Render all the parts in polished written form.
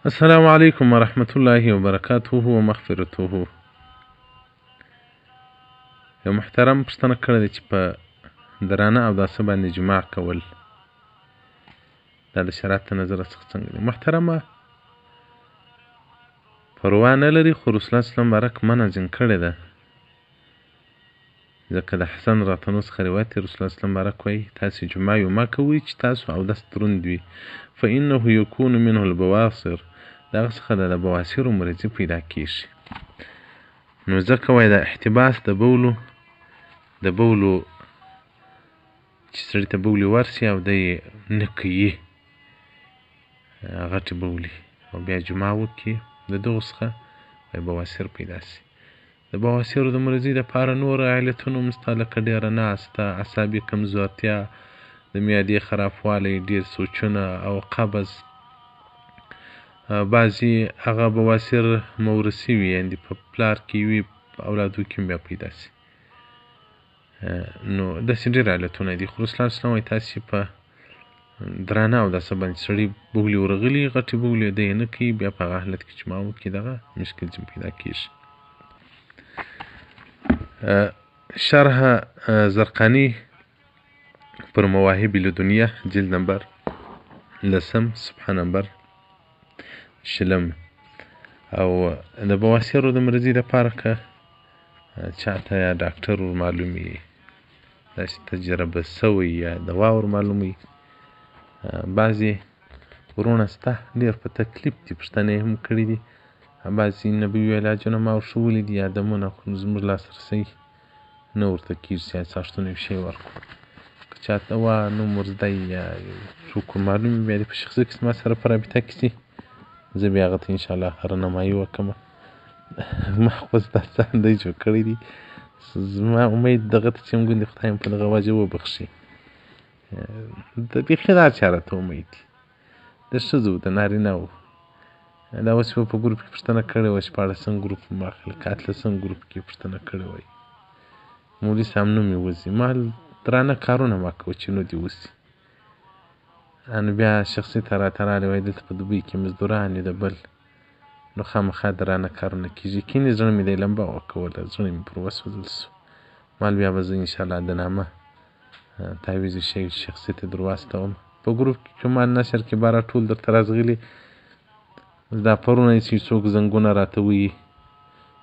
السلام علیکم ورحمة الله وبرکاته ومغفرته. یو محترم پوښتنه کړې ده چې په درانه اوداسه باندې جماع کول دا د شریعت د نظره څخه څنګه دي؟ محترمه، پروا نه لري، خو رسول الله صلی الله علیه وسلم بارک منع ځین کړې ده، ځکه د حسن راتنو څخه روایت دی، رسول الله صلی الله علیه وسلم بارک وایي تاسې جماع یو مه کوئ چې تاسو اودس دروند وي، فانه یکون منه البواصر، د هغه څخه د بواسیرو مرضي پیدا کېږي. نو ځکه وایي دا احتباس د بولو چې سړي ته بولې ورسي او دی یې نه کوي غټې بولې او بیا جماع وکړي، د دغو څخه بواسیر پیدا سي. د بواسیرو د مرضي دپاره نور علتونه هم شته، لکه ډېره ناسته، اعصابي کمزورتیا، د معدې خرابوالی، ډېر سوچونه او قبض. بعضې هغه بواسیر موروثي وي، یعنې په پلار کې وي، په اولادو کې هم بیا پیدا سي. نو داسې ډېر علتونه دي، خو رسول الله صلی الله علیه وسلم وایي تاسې په درانه اوداسه باندې سړي بولې ورغلي، غټې بولې، دی یې نه کوي، بیا په هغه حالت کې جماع وکړي، دغه مشکل ځین پیدا کېږي. شرح زرقاني پر مواهب لدنیا جلد نمبر 10 صفحه نمبر 20 او د بواسیرو د مرضي دپاره که چاته یا ډاکټر ور معلومي، داسې تجربه سوی یا دوا ور معلومي، بعضې ورونه سته ډېر په تکلیف دي، پوښتنې یې هم کړي دي، بعضې نبوي علاجونه ما ورښولي دي، یادمونه، خو زموږ لاسرسی نه ورته کېږي چې ساختونه یو شی ورکړو. که چاته وا نوم ور زده یا څوک ور معلوم وي، بیا دې په شخصي قسم ما سره په رابطه کې سي، زه بیا هغه ته انشاءالله رهنمایي وکړم. ما خو ستا څه اندی جوړ کړی دي، زما امید دغه ته چې هم ګوندې خدای هم په دغه وجه وبخښي. د بیخي دا چا راته امید دي، د ښځو د نارینهو. دا اوس په ګروپ کې پوښتنه کړې وه، 14 ګروپ ما خلک 18 ګروپ کې پوښتنه کړې وه، مولوي صاحب نوم یې وځي، ما درانه کارونه ما کوه چې نو دې وسي. نو بیا شخصي ته راته راغلی وایي دلته په دوبۍ کې مزدوران دي د بل، نو خامخا درانه کارونه کېږي. کینې زړه مې دی لمبه وکوله، زړه مې پر وسوځل سو. مال بیا به زه انشاءالله د نامه تعویض شی شخصي ته در واستوم. په ګروپ کې که ما نشر کې باره ټول درته راځغلي، دا پرونه چې څوک زنګونه راته ووایي،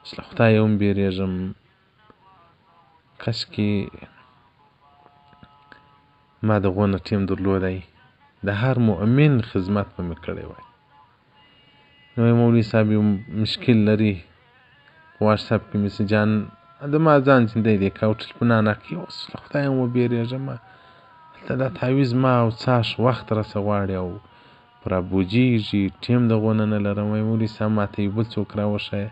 اوس له خدایه هم بیرېږم، کاشکې ما د هغو نه ټیم درلودی، د هر مؤمن خدمت به مې کړی وای. نو مولوي صاحب یو مشکل لري، په واټساپ کې مسیجان د ما ځان زندی دی که او ټلیفونان کوي، اوس له خدایه هم وبېرېږم، هلته دا تعویض ما او څاښ وخت راڅه غواړي او په رابوجېږي، ټیم د هغو نه لرم. وایي مولوي صاحب ما ته یو بل څوک راوښیه،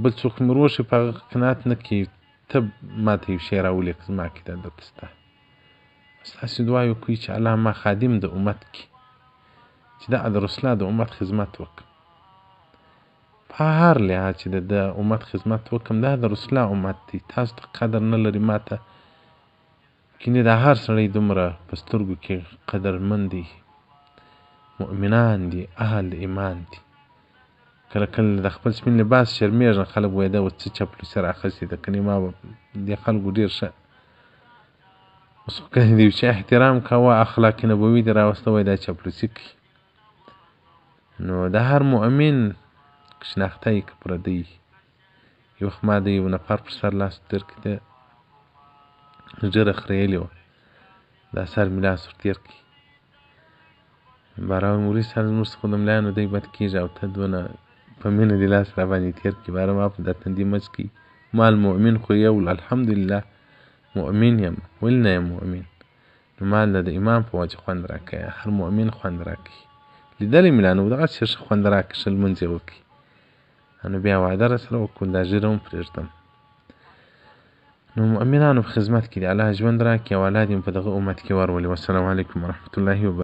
بل څوک مې وروښي، په هغه قناعت نه کوي، ته ما ته یو شی راولېږه، زما کې دا درته سته. ستاسې دعا وکړئ چې الله ما خادم د امت کړي، چې دا د رسول الله د امت خدمت وکړم، په هر لحاظ چې د امت خدمت وکړم. دا د رسول الله امت دی، تاسو ته قدر نه لري، ما ته کینې دا هر سړی دومره په سترګو کې قدرمند دی، مؤمنان دي، اهل د ایمان دي. کله کله د خپل سپین لباس شرمېږم، خلک وایي دا اوس څه چپلوسي رااخیستې ده، کنې ما به دې خلکو ډېر ښه اوس خو که د یو چا احترام کوه، اخلاق نبوي دې راوسته، وایي دا چپلوسي کوي. نو د هر مؤمن شناخته یې که پردی. یو وخت ما د یو نفر پر سر لاس تېر کړی ده، ږیره خریلې وه، دا سر مې لاس ور تېر کړي، باره وایي مولوي صاحب زموږ څخه د ملایانو دی بد کېږي او ته دونه په مینه دې لاس را باندې تېر کړي، باره ما په دا تندي مچ کوي، ما المؤمن خو یو الحمدلله مؤمن یم، ولې نه یم مؤمن؟ نو ما د ایمان په وجه خوند را کوي، هر مؤمن خوند را کوي، لیدلی مې لا نه و، دغسې ښه خوند را کړي، ښه لمونځ یې وکړي. نو بیا وعده را سره وکړو، دا ږیره هم پرېږدم. نو مؤمنانو په خدمت کې دي، الله ژوند را کړي او اولاد یې په دغه امت کې ورولي. والسلام علیکم ورحمة الله وبرکاته.